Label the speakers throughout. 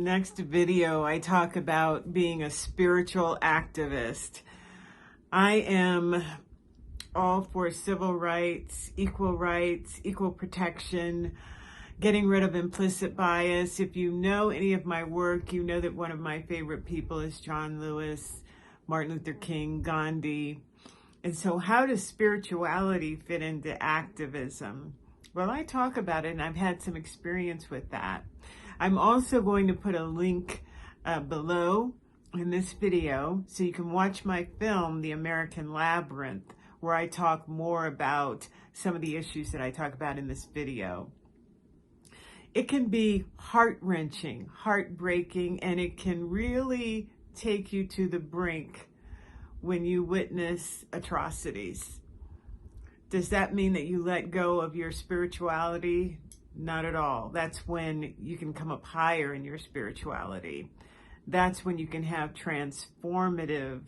Speaker 1: next video, I talk about being a spiritual activist. I am all for civil rights, equal protection, getting rid of implicit bias. If you know any of my work, you know that one of my favorite people is John Lewis, Martin Luther King, Gandhi. And so how does spirituality fit into activism? Well, I talk about it, and I've had some experience with that. I'm also going to put a link below in this video so you can watch my film, The American Labyrinth, where I talk more about some of the issues that I talk about in this video. It can be heart-wrenching, heartbreaking, and it can really take you to the brink when you witness atrocities. Does that mean that you let go of your spirituality? Not at all. That's when you can come up higher in your spirituality. That's when you can have transformative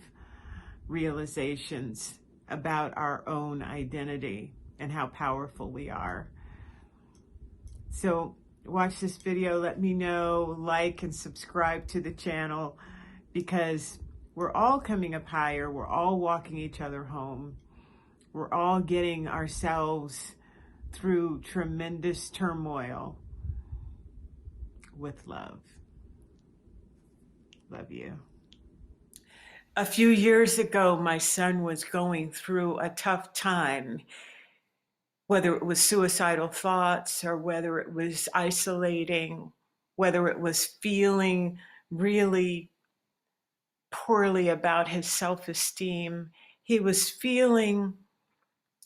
Speaker 1: realizations about our own identity and how powerful we are. So watch this video, let me know, like and subscribe to the channel, because we're all coming up higher. We're all walking each other home. We're all getting ourselves through tremendous turmoil with love. Love you. A few years ago, my son was going through a tough time, whether it was suicidal thoughts or whether it was isolating, whether it was feeling really poorly about his self-esteem. He was feeling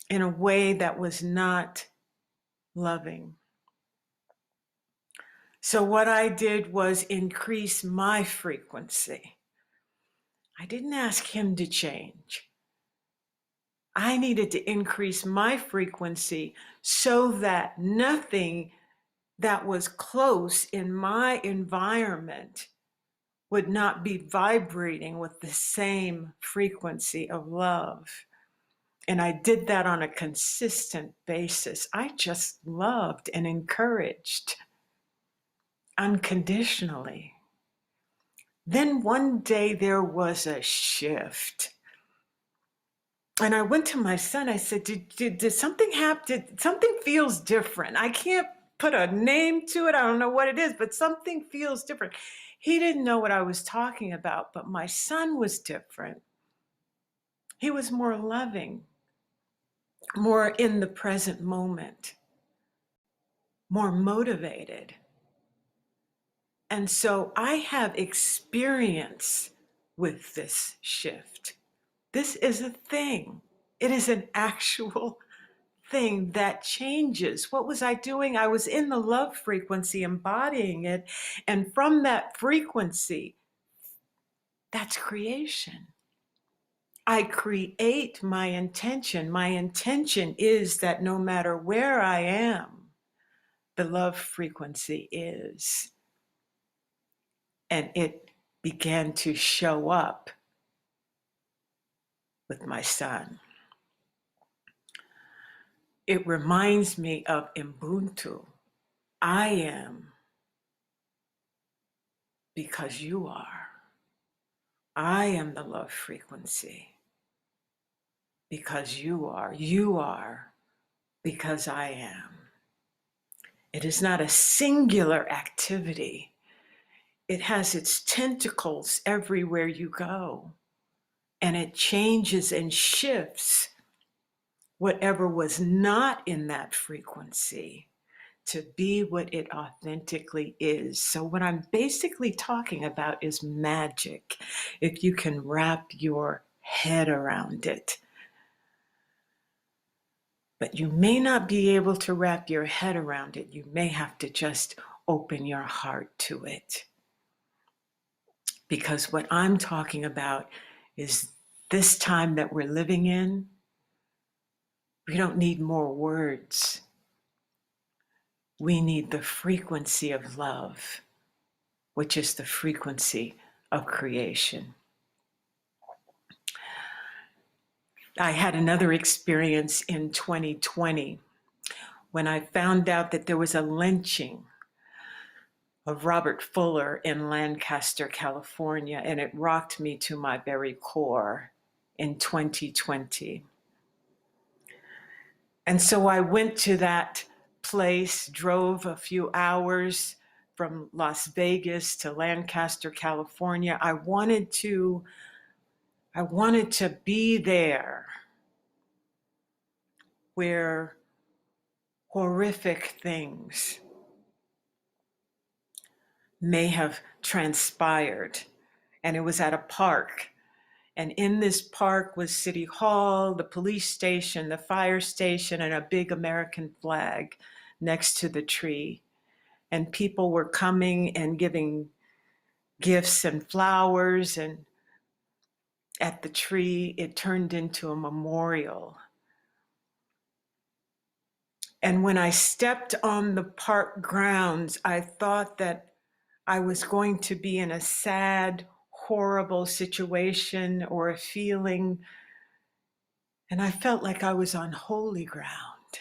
Speaker 1: in a way that was not loving. So what I did was increase my frequency. I didn't ask him to change. I needed to increase my frequency so that nothing that was close in my environment would not be vibrating with the same frequency of love. And I did that on a consistent basis. I just loved and encouraged unconditionally. Then one day there was a shift. And I went to my son, I said, did something happen? Something feels different. I can't put a name to it. I don't know what it is, but something feels different. He didn't know what I was talking about, but my son was different. He was more loving, more in the present moment, more motivated. And so I have experience with this shift. This is a thing. It is an actual thing that changes. What was I doing? I was in the love frequency, embodying it. And from that frequency, that's creation. I create my intention. My intention is that no matter where I am, the love frequency is. And it began to show up with my son. It reminds me of Ubuntu. I am because you are. I am the love frequency because you are. You are because I am. It is not a singular activity. It has its tentacles everywhere you go, and it changes and shifts whatever was not in that frequency to be what it authentically is. So what I'm basically talking about is magic, if you can wrap your head around it. But you may not be able to wrap your head around it. You may have to just open your heart to it. Because what I'm talking about is this time that we're living in, we don't need more words. We need the frequency of love, which is the frequency of creation. I had another experience in 2020 when I found out that there was a lynching of Robert Fuller in Lancaster, California, and it rocked me to my very core in 2020. And so I went to that place, drove a few hours from Las Vegas to Lancaster, California. I wanted to be there where horrific things may have transpired. And it was at a park. And in this park was City Hall, the police station, the fire station, and a big American flag next to the tree. And people were coming and giving gifts and flowers. And at the tree, it turned into a memorial. And when I stepped on the park grounds, I thought that I was going to be in a sad, horrible situation or a feeling, and I felt like I was on holy ground.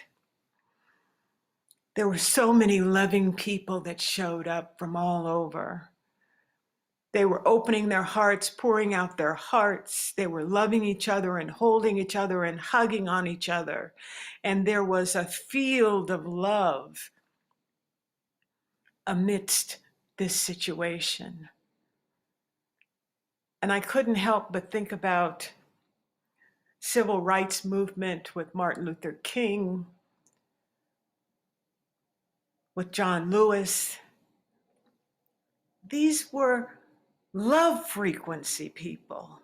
Speaker 1: There were so many loving people that showed up from all over. They were opening their hearts, pouring out their hearts. They were loving each other and holding each other and hugging on each other. And there was a field of love amidst this situation. And I couldn't help but think about civil rights movement with Martin Luther King, with John Lewis. These were love frequency people.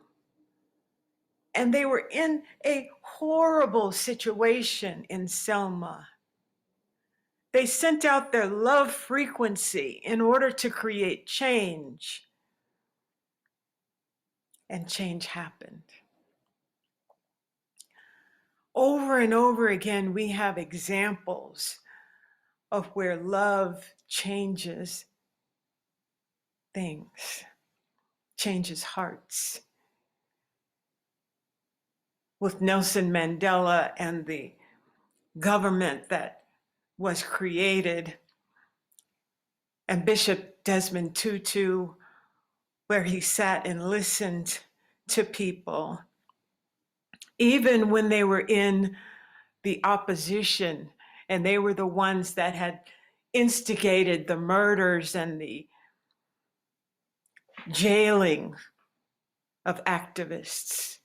Speaker 1: And they were in a horrible situation in Selma. They sent out their love frequency in order to create change. And change happened. Over and over again, we have examples of where love changes things, changes hearts. With Nelson Mandela and the government that was created, and Bishop Desmond Tutu, where he sat and listened to people, even when they were in the opposition and they were the ones that had instigated the murders and the jailing of activists.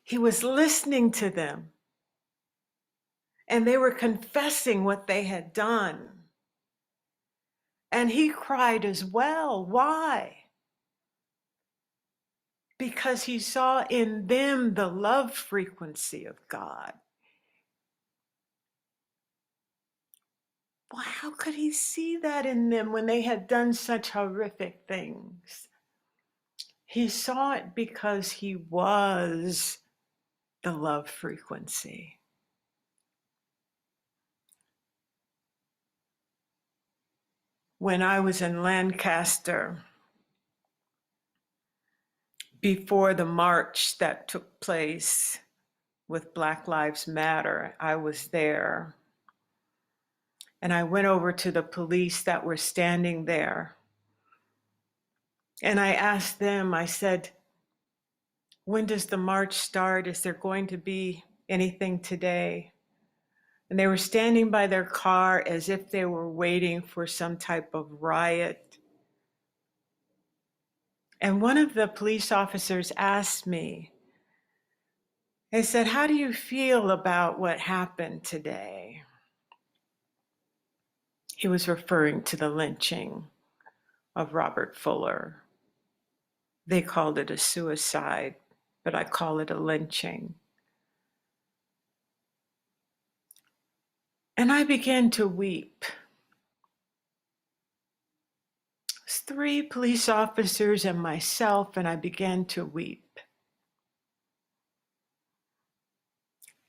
Speaker 1: He was listening to them, and they were confessing what they had done. And he cried as well. Why? Because he saw in them the love frequency of God. Well, how could he see that in them when they had done such horrific things? He saw it because he was the love frequency. When I was in Lancaster, before the march that took place with Black Lives Matter, I was there. And I went over to the police that were standing there. And I asked them, I said, when does the march start? Is there going to be anything today? And they were standing by their car as if they were waiting for some type of riot. And one of the police officers asked me, they said, how do you feel about what happened today? He was referring to the lynching of Robert Fuller. They called it a suicide, but I call it a lynching. And I began to weep. It was 3 police officers and myself, and I began to weep.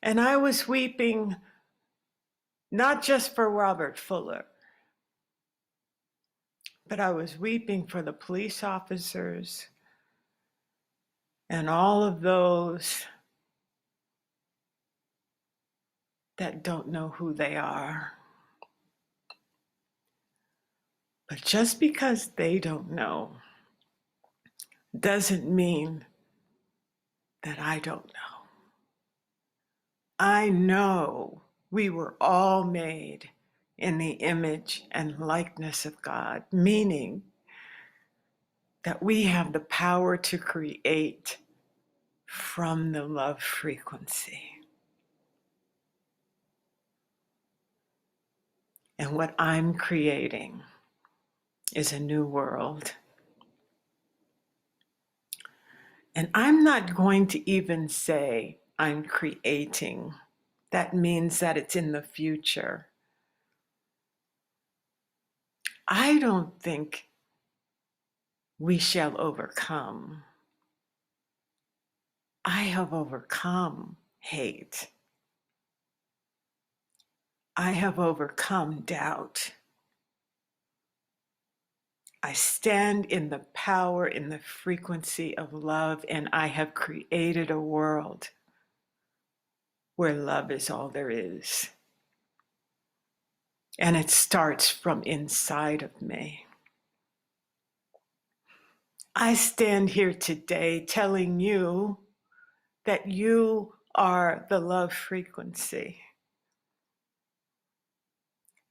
Speaker 1: And I was weeping not just for Robert Fuller, but I was weeping for the police officers and all of those that don't know who they are. But just because they don't know doesn't mean that I don't know. I know we were all made in the image and likeness of God, meaning that we have the power to create from the love frequency. And what I'm creating is a new world. And I'm not going to even say I'm creating. That means that it's in the future. I don't think we shall overcome. I have overcome hate. I have overcome doubt. I stand in the power, in the frequency of love, and I have created a world where love is all there is. And it starts from inside of me. I stand here today telling you that you are the love frequency.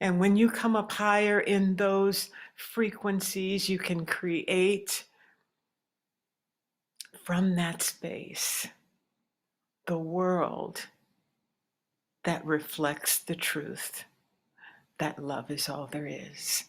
Speaker 1: And when you come up higher in those frequencies, you can create from that space the world that reflects the truth that love is all there is.